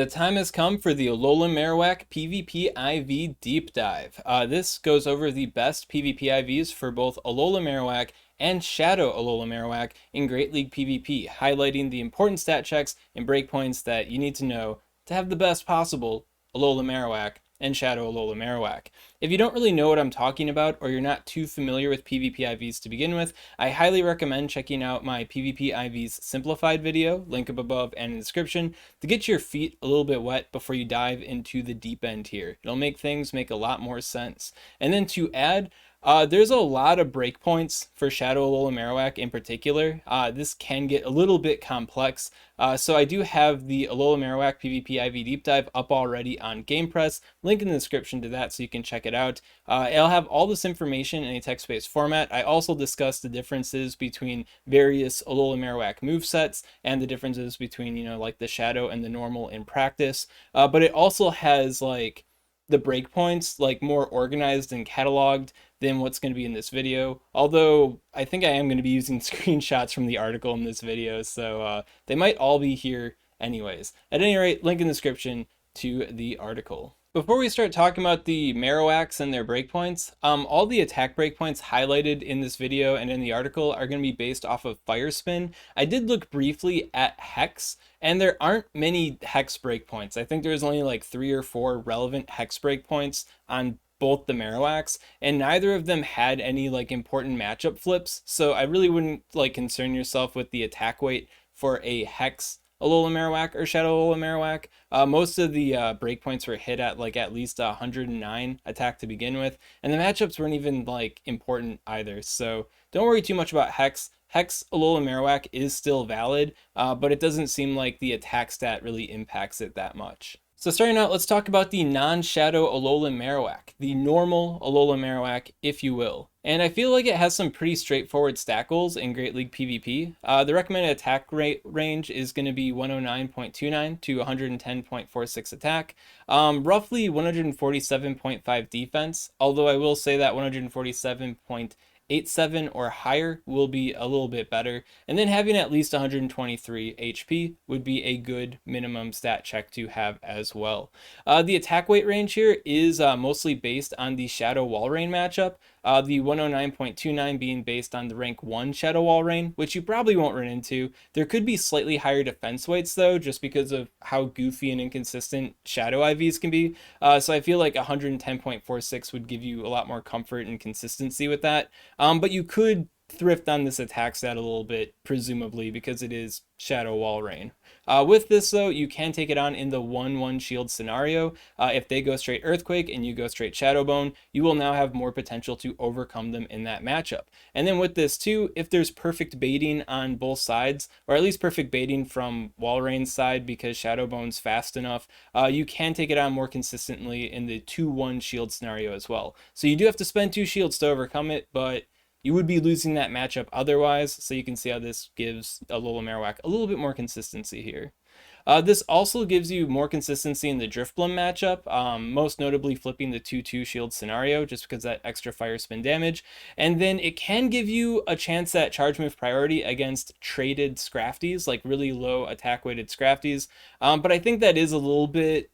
The time has come for the Alola Marowak PvP IV Deep Dive. This goes over the best PvP IVs for both Alola Marowak and Shadow Alolan Marowak in Great League PvP, highlighting the important stat checks and breakpoints that you need to know to have the best possible Alola Marowak and Shadow Alolan Marowak. If you don't really know what I'm talking about, or you're not too familiar with PvP IVs to begin with, I highly recommend checking out my PvP IVs simplified video, link up above and in the description, to get your feet a little bit wet before you dive into the deep end here. It'll make things make a lot more sense. And then to add, there's a lot of breakpoints for Shadow Alolan Marowak in particular. This can get a little bit complex, so I do have the Alola Marowak PvP IV Deep Dive up already on GamePress. Link in the description to that so you can check it out. It'll have all this information in a text-based format. I also discuss the differences between various Alola Marowak movesets and the differences between, like the Shadow and the normal in practice. But it also has like the breakpoints like more organized and cataloged than what's going to be in this video, although I think I am going to be using screenshots from the article in this video, so they might all be here anyways. At any rate, link in the description to the article. Before we start talking about the Marowaks and their breakpoints, all the attack breakpoints highlighted in this video and in the article are going to be based off of Fire Spin. I did look briefly at Hex, and there aren't many Hex breakpoints. I think there's only like 3 or 4 relevant Hex breakpoints on both the Marowaks, and neither of them had any like important matchup flips, so I really wouldn't like concern yourself with the attack weight for a Hex Alolan Marowak or Shadow Alolan Marowak. Most of the breakpoints were hit at like at least 109 attack to begin with, and the matchups weren't even like important either, so don't worry too much about Hex. Hex Alolan Marowak is still valid, but it doesn't seem like the attack stat really impacts it that much. So starting out, let's talk about the non-Shadow Alolan Marowak, the normal Alolan Marowak, if you will. And I feel like it has some pretty straightforward stat goals in Great League PvP. The recommended attack rate range is going to be 109.29 to 110.46 attack, roughly 147.5 defense, although I will say that 147.87 or higher will be a little bit better, and then having at least 123 HP would be a good minimum stat check to have as well. The attack weight range here is mostly based on the Shadow Walrein matchup, the 109.29 being based on the rank 1 Shadow Walrein, which you probably won't run into. There could be slightly higher defense weights though, just because of how goofy and inconsistent Shadow IVs can be, so I feel like 110.46 would give you a lot more comfort and consistency with that. But you could thrift on this attack stat a little bit, presumably, because it is Shadow Walrein. With this though, you can take it on in the 1-1 shield scenario. If they go straight Earthquake and you go straight Shadow Bone, you will now have more potential to overcome them in that matchup. And then with this too, if there's perfect baiting on both sides, or at least perfect baiting from Walrein's side because Shadow Bone's fast enough, you can take it on more consistently in the 2-1 shield scenario as well. So you do have to spend 2 shields to overcome it, but you would be losing that matchup otherwise, so you can see how this gives Alola Marowak a little bit more consistency here. This also gives you more consistency in the Drifblim matchup, most notably flipping the 2-2 shield scenario, just because that extra Fire Spin damage. And then it can give you a chance at charge move priority against traded Scrafties, like really low attack weighted Scrafties. But I think that is a little bit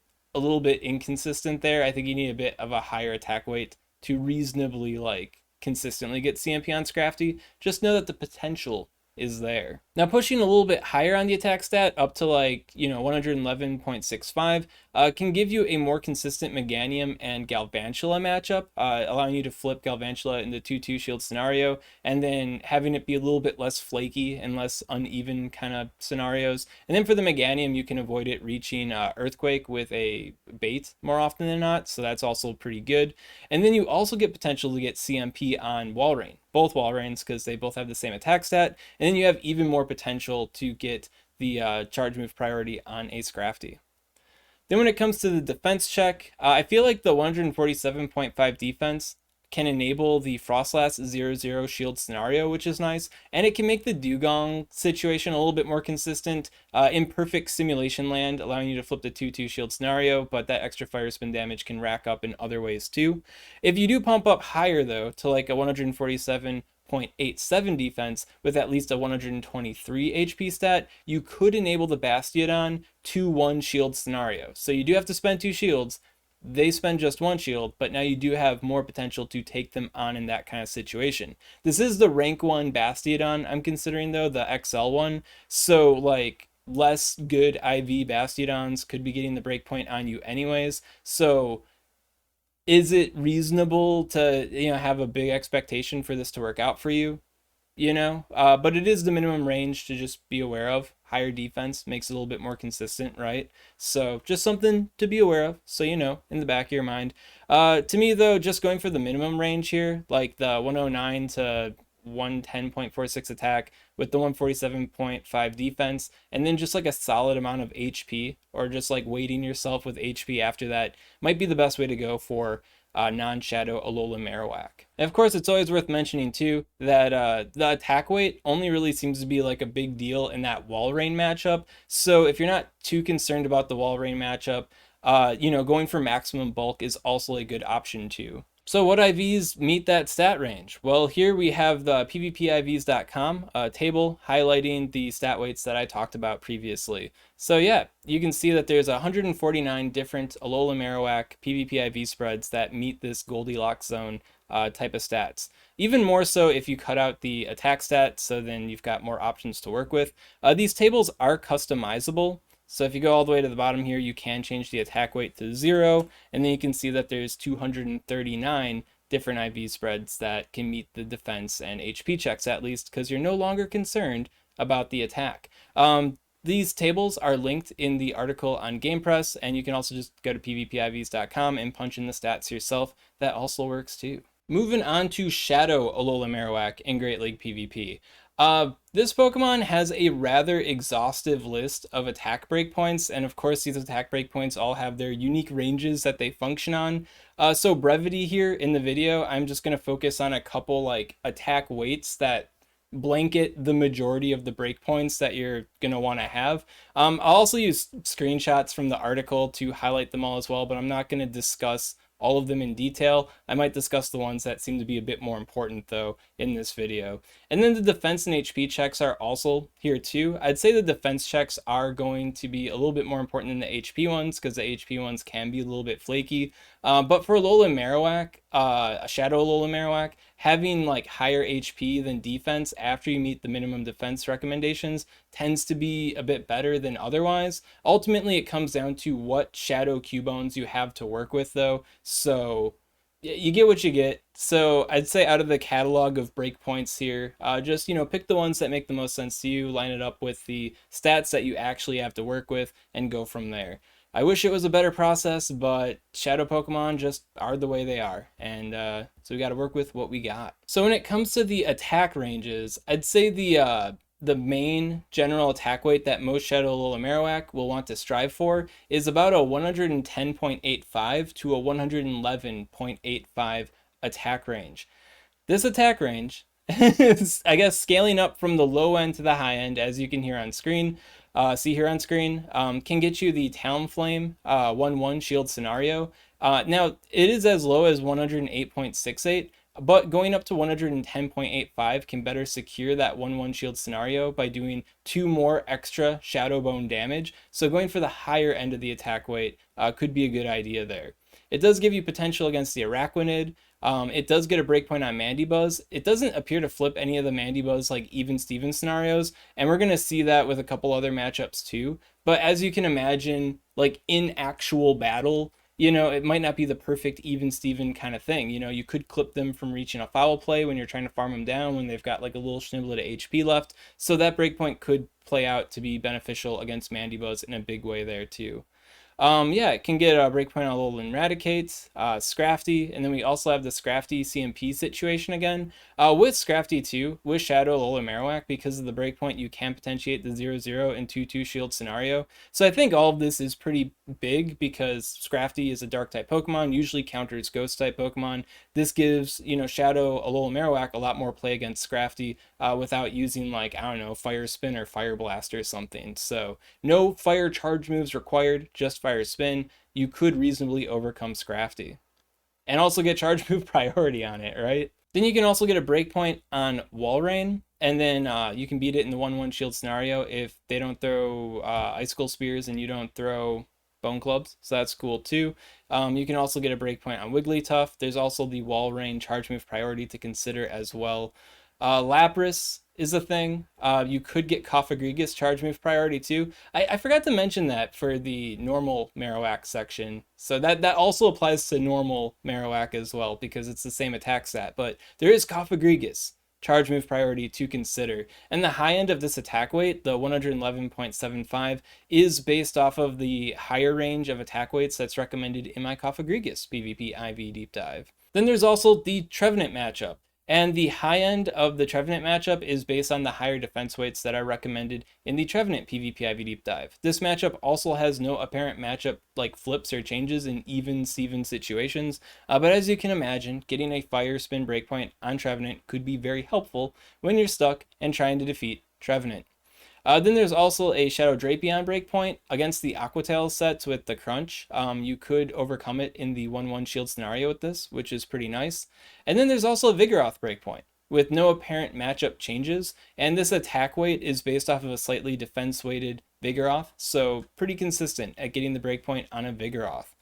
inconsistent there. I think you need a bit of a higher attack weight to reasonably like consistently get CMP on Scrafty. Just know that the potential is there. Now pushing a little bit higher on the attack stat up to like 111.65 can give you a more consistent Meganium and Galvantula matchup, allowing you to flip Galvantula in the 2-2 shield scenario and then having it be a little bit less flaky and less uneven kind of scenarios. And then for the Meganium, you can avoid it reaching Earthquake with a bait more often than not, so that's also pretty good. And then you also get potential to get CMP on Walrein, both Walreins, because they both have the same attack stat, and then you have even more potential to get the charge move priority on a Scrafty. Then when it comes to the defense check, I feel like the 147.5 defense can enable the Frostlass 0-0 shield scenario, which is nice, and it can make the Dugong situation a little bit more consistent. Imperfect Simulation Land, allowing you to flip the 2-2 shield scenario, but that extra Fire Spin damage can rack up in other ways too. If you do pump up higher though, to like a 147 0.87 defense with at least a 123 HP stat, you could enable the Bastiodon to 1 shield scenario. So you do have to spend 2 shields. They spend just 1 shield, but now you do have more potential to take them on in that kind of situation. This is the rank 1 Bastiodon I'm considering though, the XL one. So like less good IV Bastiodons could be getting the breakpoint on you anyways. So is it reasonable to, have a big expectation for this to work out for you? But it is the minimum range to just be aware of. Higher defense makes it a little bit more consistent, right? So just something to be aware of, so in the back of your mind. To me though, just going for the minimum range here, like the 109 to 110.46 attack with the 147.5 defense, and then just like a solid amount of HP, or just like weighting yourself with HP after that, might be the best way to go for non-Shadow Alolan Marowak. And of course, it's always worth mentioning too that the attack weight only really seems to be like a big deal in that Walrein matchup. So if you're not too concerned about the Walrein matchup, going for maximum bulk is also a good option too. So what IVs meet that stat range? Well, here we have the PvPIVs.com table highlighting the stat weights that I talked about previously. So yeah, you can see that there's 149 different Alola Marowak PvP IV spreads that meet this Goldilocks zone type of stats. Even more so if you cut out the attack stats, so then you've got more options to work with. These tables are customizable. So if you go all the way to the bottom here, you can change the attack weight to 0, and then you can see that there's 239 different IV spreads that can meet the defense and HP checks at least, because you're no longer concerned about the attack. These tables are linked in the article on GamePress, and you can also just go to pvpivs.com and punch in the stats yourself. That also works too. Moving on to Shadow Alolan Marowak in Great League PvP. This Pokemon has a rather exhaustive list of attack breakpoints, and of course these attack breakpoints all have their unique ranges that they function on. So brevity here in the video, I'm just going to focus on a couple like attack weights that blanket the majority of the breakpoints that you're going to want to have. I'll also use screenshots from the article to highlight them all as well, but I'm not going to discuss all of them in detail. I might discuss the ones that seem to be a bit more important though in this video. And then the defense and HP checks are also here too. I'd say the defense checks are going to be a little bit more important than the HP ones, because the HP ones can be a little bit flaky. But for Alolan Marowak, Shadow Alolan Marowak, having like higher HP than defense after you meet the minimum defense recommendations tends to be a bit better than otherwise. Ultimately, it comes down to what Shadow Cubones you have to work with though. So you get what you get. So I'd say out of the catalog of breakpoints here, just pick the ones that make the most sense to you, line it up with the stats that you actually have to work with, and go from there. I wish it was a better process, but Shadow Pokemon just are the way they are, and so we got to work with what we got. So when it comes to the attack ranges, I'd say the main general attack weight that most Shadow Alolan Marowak will want to strive for is about a 110.85 to a 111.85 attack range. This attack range is, I guess, scaling up from the low end to the high end, as you can hear on screen. Can get you the Talonflame 1-1 shield scenario. Now, it is as low as 108.68, but going up to 110.85 can better secure that 1-1 shield scenario by doing 2 more extra Shadow Bone damage. So going for the higher end of the attack weight could be a good idea there. It does give you potential against the Araquanid. It does get a breakpoint on Mandibuzz. It doesn't appear to flip any of the Mandibuzz like even Steven scenarios, and we're going to see that with a couple other matchups too. But as you can imagine, like in actual battle, it might not be the perfect even Steven kind of thing. You could clip them from reaching a foul play when you're trying to farm them down when they've got like a little schniblet of HP left. So that breakpoint could play out to be beneficial against Mandibuzz in a big way there too. It can get a breakpoint on Alolan Raticate, Scrafty, and then we also have the Scrafty CMP situation again. With Scrafty too, with Shadow Alolan Marowak, because of the breakpoint, you can potentiate the 0-0 and 2-2 shield scenario. So I think all of this is pretty big because Scrafty is a dark type Pokemon, usually counters ghost type Pokemon. This gives, Shadow Alolan Marowak a lot more play against Scrafty without using like, I don't know, Fire Spin or Fire Blast or something. So no fire charge moves required, just Fire Spin. You could reasonably overcome Scrafty and also get charge move priority on it, right? Then you can also get a breakpoint on Walrein, and then you can beat it in the 1-1 shield scenario if they don't throw Icicle Spears and you don't throw Bone Clubs, so that's cool too. You can also get a breakpoint on Wigglytuff. There's also the Walrein charge move priority to consider as well. Lapras is a thing. You could get Cofagrigus charge move priority too. I forgot to mention that for the normal Marowak section. So that also applies to normal Marowak as well because it's the same attack stat. But there is Cofagrigus charge move priority to consider. And the high end of this attack weight, the 111.75, is based off of the higher range of attack weights that's recommended in my Cofagrigus PvP IV deep dive. Then there's also the Trevenant matchup. And the high end of the Trevenant matchup is based on the higher defense weights that are recommended in the Trevenant PvP IV Deep Dive. This matchup also has no apparent matchup like flips or changes in even-Steven situations, but as you can imagine, getting a Fire Spin breakpoint on Trevenant could be very helpful when you're stuck and trying to defeat Trevenant. Then there's also a Shadow Drapion breakpoint against the Aquatail sets with the Crunch. You could overcome it in the 1-1 shield scenario with this, which is pretty nice. And then there's also a Vigoroth breakpoint with no apparent matchup changes, and this attack weight is based off of a slightly defense-weighted Vigoroth, so pretty consistent at getting the breakpoint on a Vigoroth.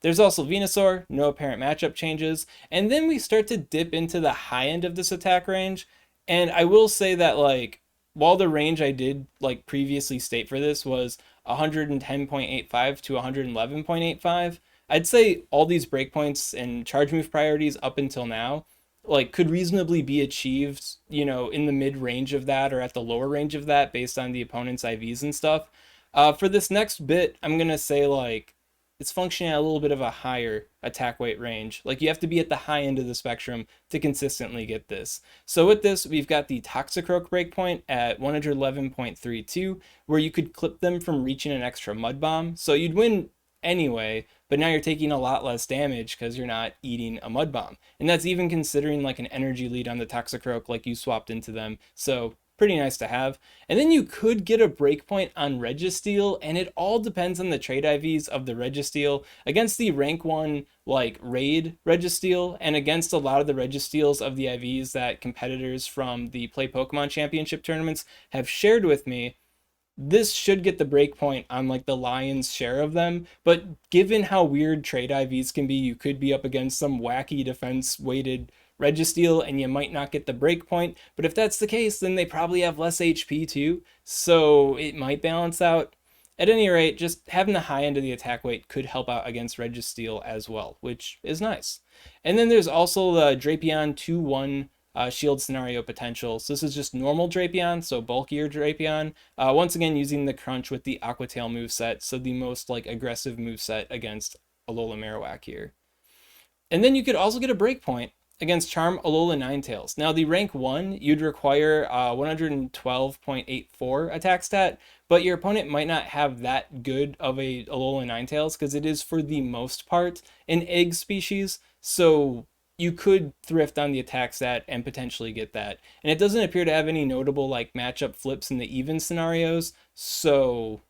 There's also Venusaur, no apparent matchup changes, and then we start to dip into the high end of this attack range, and I will say that, like, while the range I did like previously state for this was 110.85 to 111.85, I'd say all these breakpoints and charge move priorities up until now like could reasonably be achieved, you know, in the mid range of that or at the lower range of that based on the opponent's IVs and stuff. For this next bit, I'm gonna say like it's functioning at a little bit of a higher attack weight range. Like you have to be at the high end of the spectrum to consistently get this. So with this, we've got the Toxicroak breakpoint at 111.32, where you could clip them from reaching an extra Mud Bomb. So you'd win anyway, but now you're taking a lot less damage because you're not eating a Mud Bomb. And that's even considering like an energy lead on the Toxicroak like you swapped into them. So pretty nice to have. And then you could get a breakpoint on Registeel, and it all depends on the trade IVs of the Registeel against the rank 1 like raid Registeel, and against a lot of the Registeels of the IVs that competitors from the Play Pokemon Championship tournaments have shared with me. This should get the breakpoint on like the lion's share of them, but given how weird trade IVs can be, you could be up against some wacky defense weighted Registeel and you might not get the breakpoint. But if that's the case, then they probably have less HP too, so it might balance out. At any rate, just having the high end of the attack weight could help out against Registeel as well, which is nice. And then there's also the Drapion 2-1 shield scenario potential. So this is just normal Drapion, so bulkier Drapion. Once again, using the Crunch with the Aquatail moveset, so the most like aggressive moveset against Alola Marowak here. And then you could also get a breakpoint against Charm Alola Ninetales. Now the rank 1, you'd require 112.84 attack stat, but your opponent might not have that good of a Alola Ninetales because it is for the most part an egg species, so you could thrift on the attack stat and potentially get that. And it doesn't appear to have any notable like matchup flips in the even scenarios, so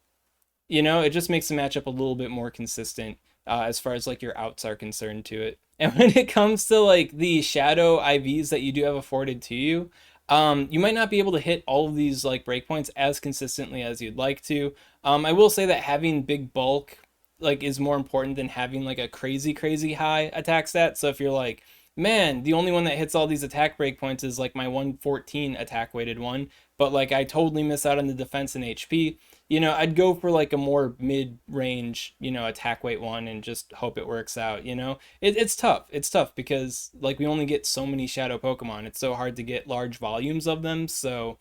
you know, it just makes the matchup a little bit more consistent as far as like your outs are concerned to it. And when it comes to like the shadow IVs that you do have afforded to you, you might not be able to hit all of these like breakpoints as consistently as you'd like to. I will say that having big bulk like is more important than having like a crazy high attack stat. So if you're like, man, the only one that hits all these attack breakpoints is like my 114 attack weighted one, but like I totally miss out on the defense and HP, you know, I'd go for like a more mid-range, you know, attack weight one and just hope it works out, you know. It's tough. It's tough because like we only get so many shadow Pokemon. It's so hard to get large volumes of them, so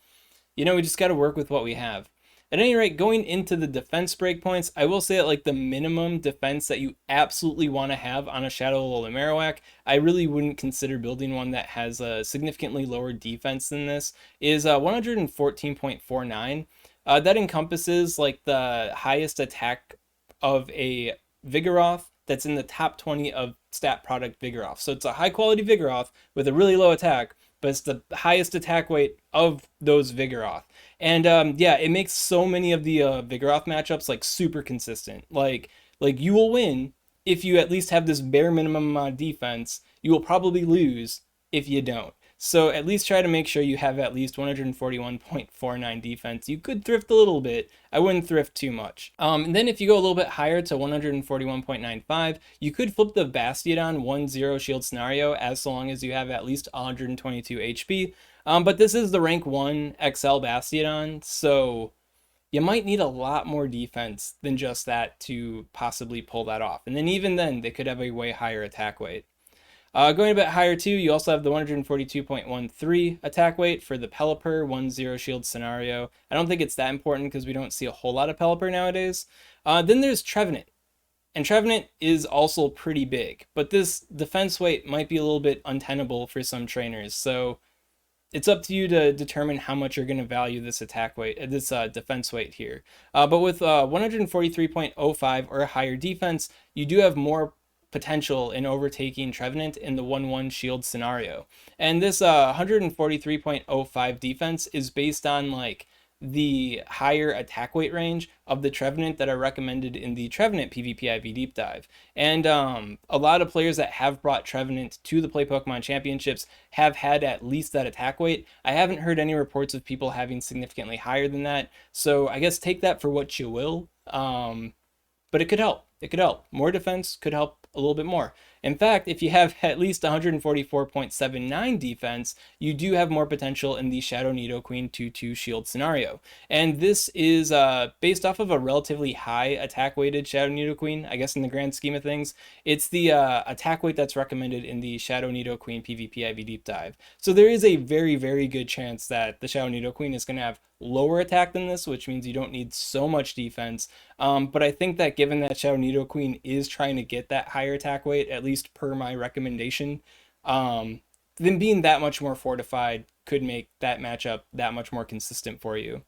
you know, we just got to work with what we have. At any rate, going into the defense breakpoints, I will say that like the minimum defense that you absolutely want to have on a Shadow Alolan Marowak, I really wouldn't consider building one that has a significantly lower defense than this, is 114.49. That encompasses like the highest attack of a Vigoroth that's in the top 20 of stat product Vigoroth. So it's a high quality Vigoroth with a really low attack, but it's the highest attack weight of those Vigoroth. And yeah, it makes so many of the Vigoroth matchups like super consistent. Like you will win if you at least have this bare minimum amount of defense. You will probably lose if you don't. So at least try to make sure you have at least 141.49 defense. You could thrift a little bit. I wouldn't thrift too much. And then if you go a little bit higher to 141.95, you could flip the Bastiodon 1-0 shield scenario as long as you have at least 122 HP. But this is the rank 1 XL Bastiodon, so you might need a lot more defense than just that to possibly pull that off. And then even then, they could have a way higher attack weight. Going a bit higher too, you also have the 142.13 attack weight for the Pelipper 1-0 shield scenario. I don't think it's that important because we don't see a whole lot of Pelipper nowadays. Then there's Trevenant. And Trevenant is also pretty big, but this defense weight might be a little bit untenable for some trainers. So it's up to you to determine how much you're going to value this attack weight, this defense weight here. But with 143.05 or higher defense, you do have more potential in overtaking Trevenant in the 1-1 shield scenario. And this 143.05 defense is based on like the higher attack weight range of the Trevenant that are recommended in the Trevenant PvP IV deep dive. And a lot of players that have brought Trevenant to the Play Pokemon Championships have had at least that attack weight. I haven't heard any reports of people having significantly higher than that, so I guess take that for what you will. But it could help. It could help. More defense could help a little bit more. In fact, if you have at least 144.79 defense, you do have more potential in the Shadow Nidoqueen 2-2 shield scenario. And this is based off of a relatively high attack weighted Shadow Nidoqueen, I guess in the grand scheme of things. It's the attack weight that's recommended in the Shadow Nidoqueen PvP IV deep dive. So there is a very, very good chance that the Shadow Nidoqueen is going to have lower attack than this, which means you don't need so much defense. But I think that given that Shadow Nidoqueen is trying to get that higher attack weight, at least per my recommendation, then being that much more fortified could make that matchup that much more consistent for you.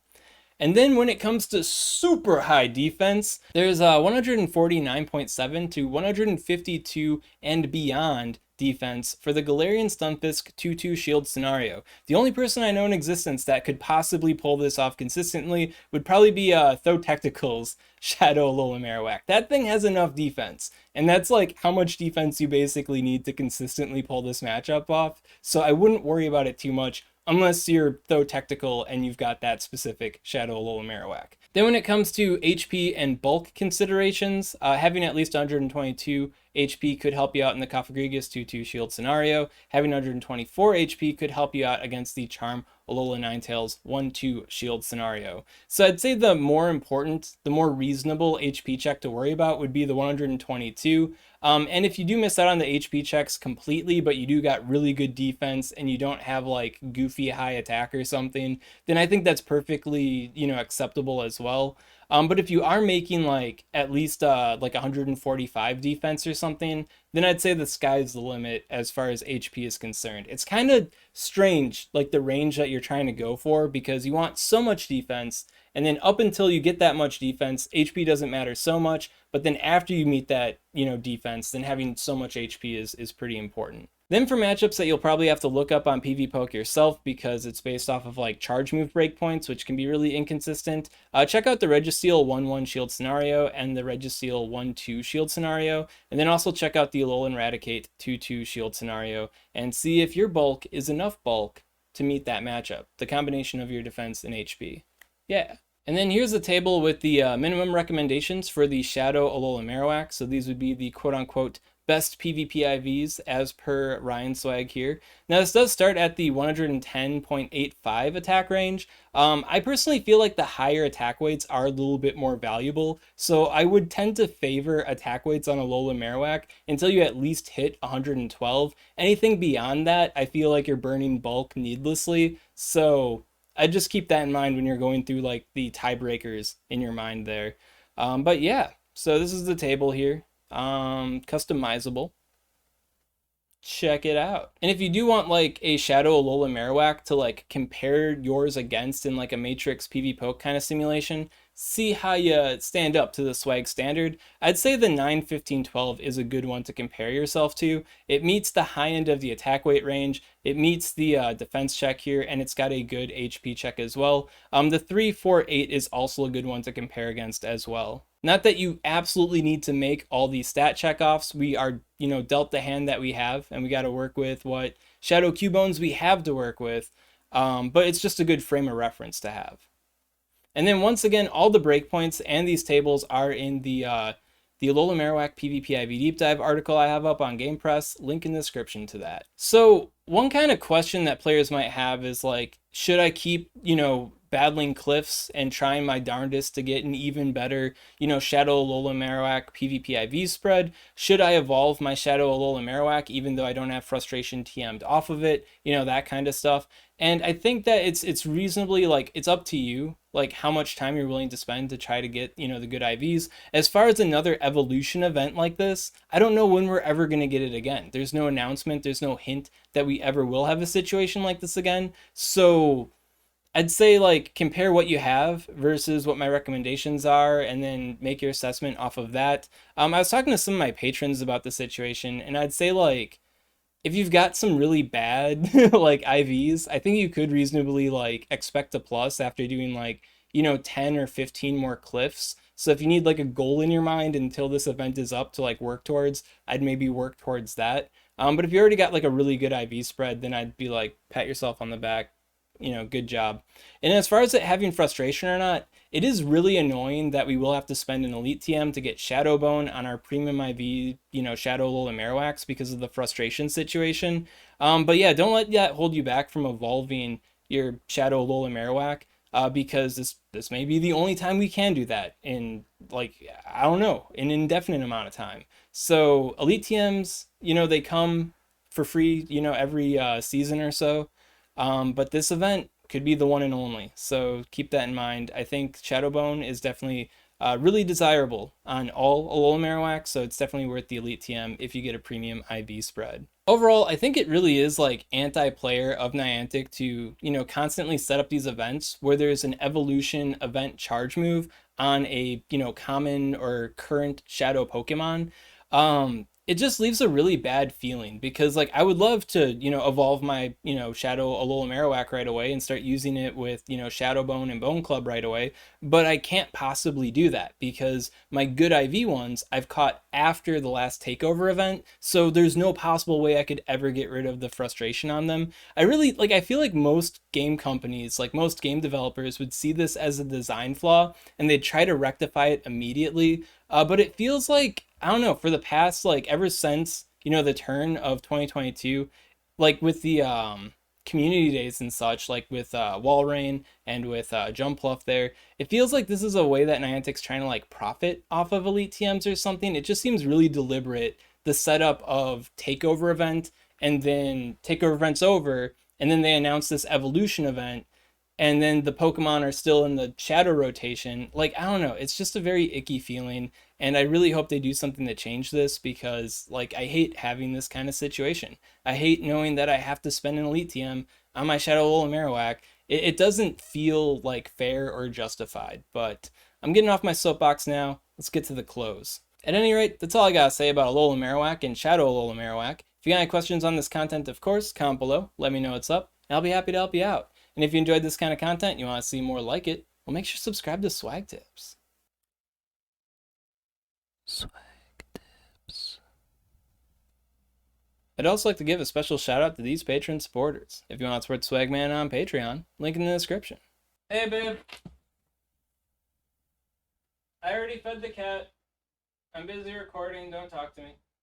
And then when it comes to super high defense, there's 149.7 to 152 and beyond defense for the Galarian Stunfisk 2-2 shield scenario. The only person I know in existence that could possibly pull this off consistently would probably be Tactical's Shadow Alolan Marowak. That thing has enough defense, and that's like how much defense you basically need to consistently pull this matchup off, so I wouldn't worry about it too much unless you're Tactical and you've got that specific Shadow Alolan Marowak. Then when it comes to HP and bulk considerations, having at least 122 HP could help you out in the Cofagrigus 2-2 shield scenario. Having 124 HP could help you out against the Charm Alola Ninetales 1-2 shield scenario. So I'd say the more important, the more reasonable HP check to worry about would be the 122. And if you do miss out on the HP checks completely, but you do got really good defense and you don't have like goofy high attack or something, then I think that's perfectly, acceptable as well. But if you are making like at least like 145 defense or something, then I'd say the sky's the limit as far as HP is concerned. It's kind of strange, like the range that you're trying to go for, because you want so much defense, and then up until you get that much defense, HP doesn't matter so much, but then after you meet that, defense, then having so much HP is pretty important. Then for matchups that you'll probably have to look up on PvPoke yourself because it's based off of like charge move breakpoints, which can be really inconsistent, check out the Registeel 1-1 shield scenario and the Registeel 1-2 shield scenario, and then also check out the Alolan Raticate 2-2 shield scenario and see if your bulk is enough bulk to meet that matchup, the combination of your defense and HP. Yeah. And then here's the table with the minimum recommendations for the Shadow Alolan Marowak. So these would be the quote-unquote best PvP IVs as per Ryan Swag here. Now this does start at the 110.85 attack range. I personally feel like the higher attack weights are a little bit more valuable, so I would tend to favor attack weights on Alolan Marowak until you at least hit 112. Anything beyond that, I feel like you're burning bulk needlessly, so I just keep that in mind when you're going through like the tiebreakers in your mind there. But yeah, so this is the table here. Customizable. Check it out. And if you do want like a Shadow Alolan Marowak to like compare yours against in like a Matrix PvPoke kind of simulation, see how you stand up to the Swag standard, I'd say the 9-15-12 is a good one to compare yourself to. It meets the high end of the attack weight range, it meets the defense check here, and it's got a good HP check as well. The 3-4-8 is also a good one to compare against as well. Not that you absolutely need to make all these stat checkoffs. We are, dealt the hand that we have, and we got to work with what Shadow Cubones we have to work with. But it's just a good frame of reference to have. And then once again, all the breakpoints and these tables are in the Alola Marowak PvP IV Deep Dive article I have up on Game Press. Link in the description to that. So one kind of question that players might have is like, should I keep, battling cliffs and trying my darndest to get an even better, Shadow Alolan Marowak PvP IV spread? Should I evolve my Shadow Alolan Marowak even though I don't have Frustration TM'd off of it? That kind of stuff. And I think that it's reasonably, like, it's up to you, like, how much time you're willing to spend to try to get, the good IVs. As far as another evolution event like this, I don't know when we're ever going to get it again. There's no announcement, there's no hint that we ever will have a situation like this again. So I'd say, like, compare what you have versus what my recommendations are, and then make your assessment off of that. I was talking to some of my patrons about the situation, and I'd say, like, if you've got some really bad like IVs, I think you could reasonably, like, expect a plus after doing, like, 10 or 15 more cliffs. So if you need, like, a goal in your mind until this event is up to, like, work towards, I'd maybe work towards that. But if you already got, like, a really good IV spread, then I'd be like, pat yourself on the back, good job. And as far as it having frustration or not, it is really annoying that we will have to spend an Elite TM to get Shadow Bone on our premium IV, Shadow Alolan Marowaks because of the frustration situation. But yeah, don't let that hold you back from evolving your Shadow Alolan Marowak, because this may be the only time we can do that in, like, I don't know, an indefinite amount of time. So Elite TMs, they come for free, every season or so. But this event could be the one and only, so keep that in mind. I think Shadowbone is definitely really desirable on all Alola Marowak, so it's definitely worth the Elite TM if you get a premium IV spread. Overall, I think it really is, like, anti-player of Niantic to, constantly set up these events where there's an evolution event charge move on a, common or current Shadow Pokemon. It just leaves a really bad feeling because, like, I would love to, evolve my, Shadow Alola Marowak right away and start using it with, Shadow Bone and Bone Club right away, but I can't possibly do that because my good IV ones I've caught after the last takeover event, so there's no possible way I could ever get rid of the frustration on them. I feel like most game companies, like most game developers, would see this as a design flaw and they'd try to rectify it immediately. But it feels like, I don't know, for the past, like, ever since, the turn of 2022, like with the community days and such, like with Walrein and with Jumpluff there, it feels like this is a way that Niantic's trying to, like, profit off of Elite TMs or something. It just seems really deliberate, the setup of takeover event, and then takeover event's over, and then they announce this evolution event, and then the Pokemon are still in the shadow rotation. Like, I don't know, it's just a very icky feeling, and I really hope they do something to change this because, like, I hate having this kind of situation. I hate knowing that I have to spend an Elite TM on my Shadow Alolan Marowak. It doesn't feel, like, fair or justified, but I'm getting off my soapbox now. Let's get to the close. At any rate, that's all I gotta say about Alolan Marowak and Shadow Alolan Marowak. If you got any questions on this content, of course, comment below, let me know what's up, and I'll be happy to help you out. And if you enjoyed this kind of content, you want to see more like it, well, make sure to subscribe to SwagTips. SwagTips. I'd also like to give a special shout out to these Patreon supporters. If you want to support Swagman on Patreon, link in the description. Hey, babe. I already fed the cat. I'm busy recording, don't talk to me.